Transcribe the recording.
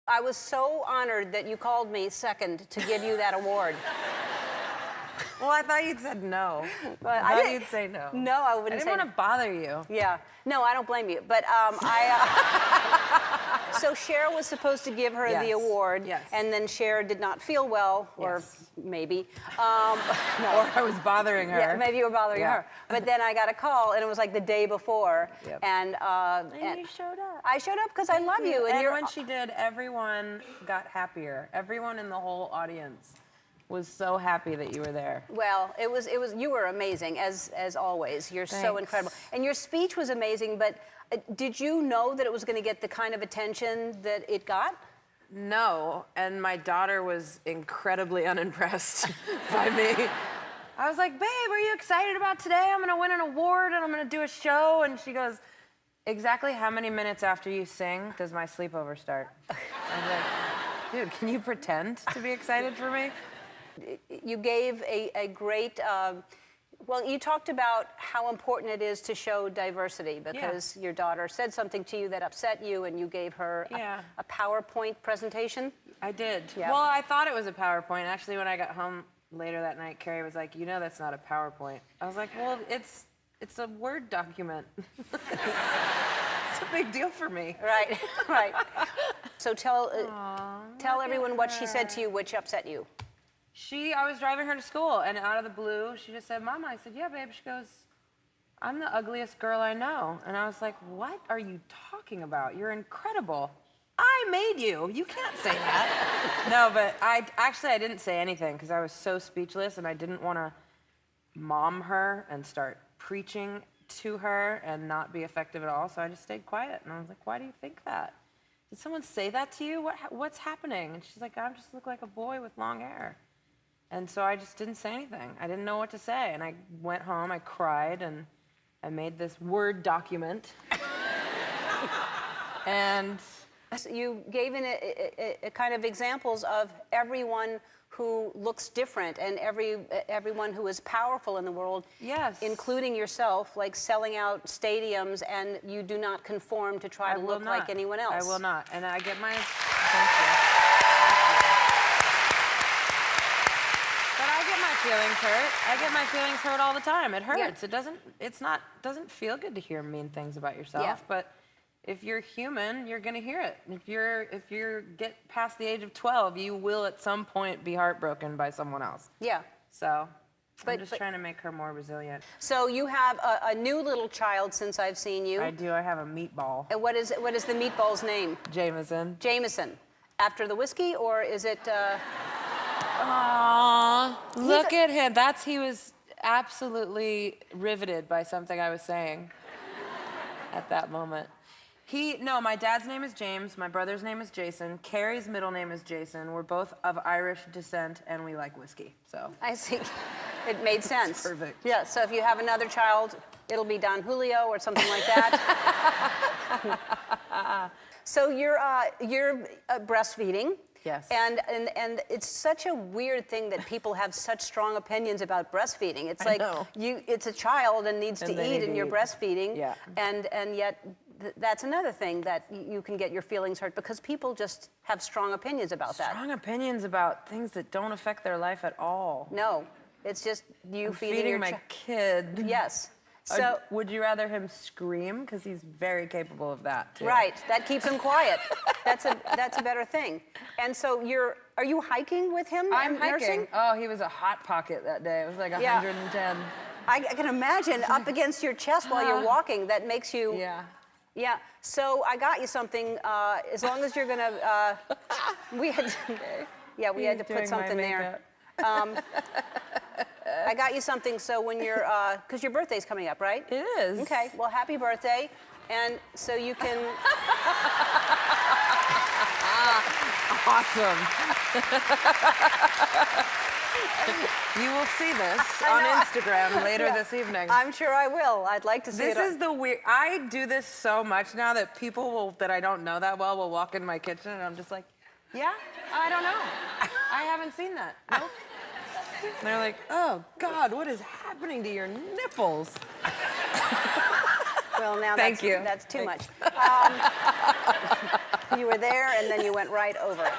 I was so honored that you called me second to give you that award. Well, I thought you'd said no. But I thought you'd say no. No, I wouldn't I say. didn't want to bother you. Yeah. No, I don't blame you. But so Cher was supposed to give her the award, and then Cher did not feel well, or maybe. No. Or I was bothering her. Yeah, maybe you were bothering her. But then I got a call, and it was like the day before, and you showed up. I showed up because I love you. And when she did, everyone got happier. Everyone in the whole audience was so happy that you were there. Well, it was you were amazing as always. You're so incredible. And your speech was amazing, but did you know that it was going to get the kind of attention that it got? No, and my daughter was incredibly unimpressed by me. I was like, babe, are you excited about today? I'm going to win an award and I'm going to do a show. And she goes, exactly how many minutes after you sing does my sleepover start? I was like, dude, can you pretend to be excited for me? You gave a great, well, you talked about how important it is to show diversity because your daughter said something to you that upset you and you gave her a PowerPoint presentation. I did. Yeah. Well, I thought it was a PowerPoint. Actually, when I got home later that night, Carrie was like, you know that's not a PowerPoint. I was like, well, it's a Word document. It's a big deal for me. Right, right. So tell everyone what she said to you, which upset you. I was driving her to school, and out of the blue, she just said, Mama. I said, yeah, babe. She goes, I'm the ugliest girl I know. And I was like, what are you talking about? You're incredible. I made you. You can't say that. No, but I didn't say anything because I was so speechless, and I didn't want to mom her and start preaching to her and not be effective at all. So I just stayed quiet, and I was like, why do you think that? Did someone say that to you? What's happening? And she's like, I just look like a boy with long hair. And so I just didn't say anything. I didn't know what to say. And I went home, I cried, and I made this Word document. And you gave in a kind of examples of everyone who looks different and everyone who is powerful in the world, including yourself, like selling out stadiums, and you do not conform to try to look like anyone else. I will not. And I get my... Thank you. Feelings hurt. I get my feelings hurt all the time. It hurts. It doesn't feel good to hear mean things about yourself. But if you're human, you're gonna hear it. If you get past the age of 12, you will at some point be heartbroken by someone else. Yeah. So I'm just trying to make her more resilient. So you have a new little child since I've seen you. I do. I have a meatball. And what is the meatball's name? Jameson. Jameson. After the whiskey, or is it? Aww, look at him. He was absolutely riveted by something I was saying at that moment. No, my dad's name is James, my brother's name is Jason, Carrie's middle name is Jason. We're both of Irish descent and we like whiskey, so. I see. It made sense. Perfect. Yeah, so if you have another child, it'll be Don Julio or something like that. So you're breastfeeding. Yes. And it's such a weird thing that people have such strong opinions about breastfeeding. It's like it's a child and needs to eat, and you're breastfeeding. Yeah. And yet that's another thing that you can get your feelings hurt because people just have strong opinions about that. Strong opinions about things that don't affect their life at all. No, it's just you feeding your my kid. Yes. So would you rather him scream? Because he's very capable of that too. Right, that keeps him quiet. That's a better thing. And so are you hiking with him? I'm hiking. Nursing? Oh, he was a hot pocket that day. It was like 110. I can imagine up against your chest while you're walking. That makes you. Yeah. Yeah. So I got you something. As long as you're gonna, we had to put something there. I got you something so when you're, because your birthday's coming up, right? It is. Okay, well, happy birthday. And so you can... Awesome. You will see this on Instagram later this evening. I'm sure I will. I'd like to see it. This is the weird... I do this so much now that people that I don't know that well will walk in my kitchen and I'm just like, yeah, I don't know. I haven't seen that. Nope. And they're like, oh, God, what is happening to your nipples? Well, now Thank you. That's too much. You were there, and then you went right over it.